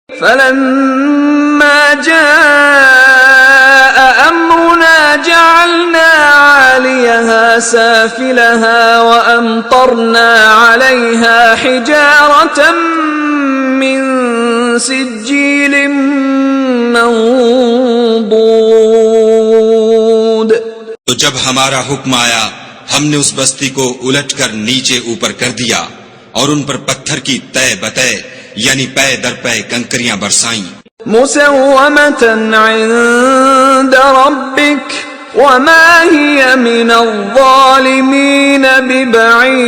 فلما جاء أمرنا جعلنا عاليها سافلها وأمطرنا عليها حجارة من سجيل منضود. تو جب ہمارا حکم آیا ہم نے اس بستی کو الٹ کر نیچے اوپر کر دیا اور ان پر پتھر کی تہ بتہ یعنی پے در پے کنکریاں برسائیں. مسومة عند ربك وما هي من الظالمين ببعيد.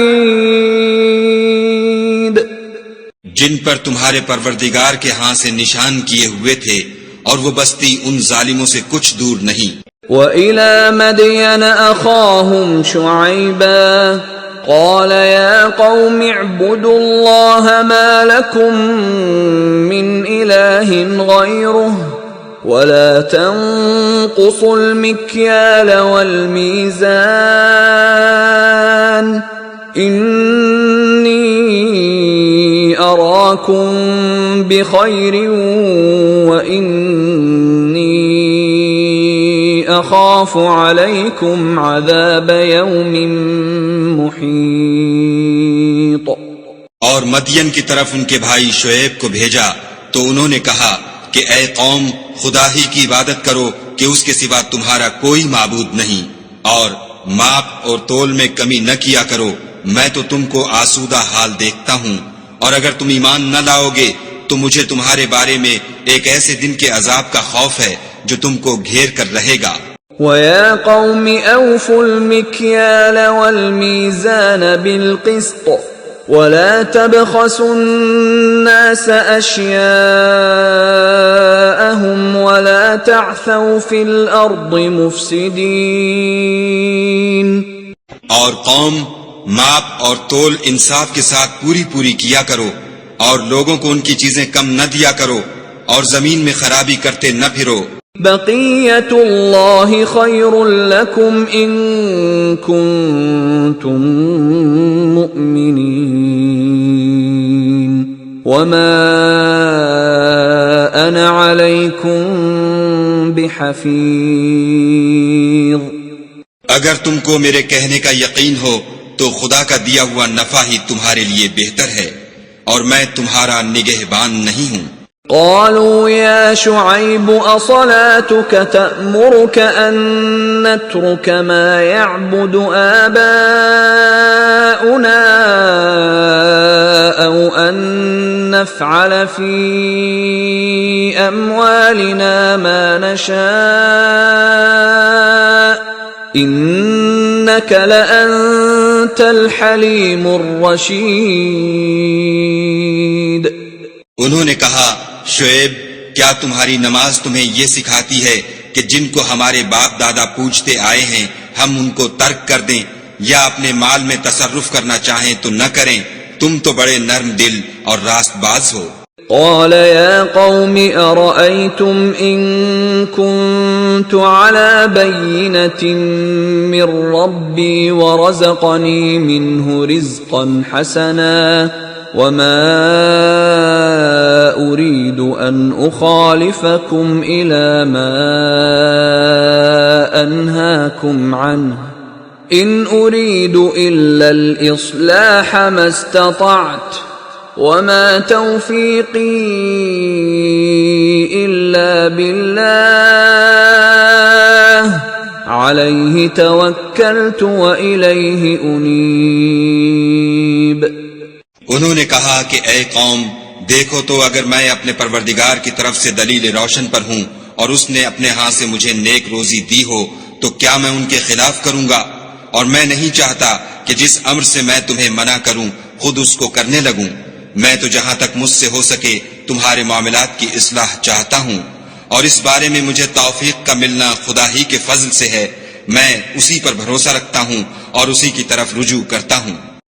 جن پر تمہارے پروردگار کے ہاں سے نشان کیے ہوئے تھے اور وہ بستی ان ظالموں سے کچھ دور نہیں. وَإِلَى مَدْيَنَ أَخَاهُمْ شُعَيْبًا قال يا قوم اعبدوا الله ما لكم من إله غيره ولا تنقصوا المكيال والميزان إني أراكم بخير وإني أخاف عليكم عذاب يوم محيط. اور مدین کی طرف ان کے بھائی شعیب کو بھیجا تو انہوں نے کہا کہ اے قوم خدا ہی کی عبادت کرو کہ اس کے سوا تمہارا کوئی معبود نہیں، اور ماپ اور تول میں کمی نہ کیا کرو، میں تو تم کو آسودہ حال دیکھتا ہوں، اور اگر تم ایمان نہ لاؤ گے تو مجھے تمہارے بارے میں ایک ایسے دن کے عذاب کا خوف ہے جو تم کو گھیر کر رہے گا. وَيَا قَوْمِ أَوْفُوا الْمِكْيَالَ وَالْمِيزَانَ بِالْقِسْطِ وَلَا تَبْخَسُوا النَّاسَ أَشْيَاءَهُمْ وَلَا تَعْثَوْا فِي الْأَرْضِ مُفْسِدِينَ. اور قوم ماپ اور تول انصاف کے ساتھ پوری کیا کرو، اور لوگوں کو ان کی چیزیں کم نہ دیا کرو، اور زمین میں خرابی کرتے نہ پھرو. بقیت اللہ خیر لکم ان کنتم مؤمنین وما انا علیکم بحفیظ. اگر تم کو میرے کہنے کا یقین ہو تو خدا کا دیا ہوا نفع ہی تمہارے لیے بہتر ہے، اور میں تمہارا نگہبان نہیں ہوں. قالوا يا شعيب أصلاتك تأمرك أن نترك ما يعبد آباؤنا أو أن نفعل في أموالنا ما نشاء إنك لأنت الحليم الرشيد. انہوں نے کہا شعیب کیا تمہاری نماز تمہیں یہ سکھاتی ہے کہ جن کو ہمارے باپ دادا پوجتے آئے ہیں ہم ان کو ترک کر دیں یا اپنے مال میں تصرف کرنا چاہیں تو نہ کریں؟ تم تو بڑے نرم دل اور راست باز ہو. قال يا قوم أرأيتم إن كنت على بينة من ربي ورزقني منه رزقا حسنا وما أريد أن أخالفكم إلى ما أنهاكم عنه إن أريد إلا الإصلاح ما استطعت وما توفيقي إلا بالله عليه توكلت وإليه أنيب. انہوں نے کہا کہ اے قوم دیکھو تو اگر میں اپنے پروردگار کی طرف سے دلیل روشن پر ہوں اور اس نے اپنے ہاں سے مجھے نیک روزی دی ہو تو کیا میں ان کے خلاف کروں گا؟ اور میں نہیں چاہتا کہ جس امر سے میں تمہیں منع کروں خود اس کو کرنے لگوں. میں تو جہاں تک مجھ سے ہو سکے تمہارے معاملات کی اصلاح چاہتا ہوں، اور اس بارے میں مجھے توفیق کا ملنا خدا ہی کے فضل سے ہے. میں اسی پر بھروسہ رکھتا ہوں اور اسی کی طرف رجوع کرتا ہوں.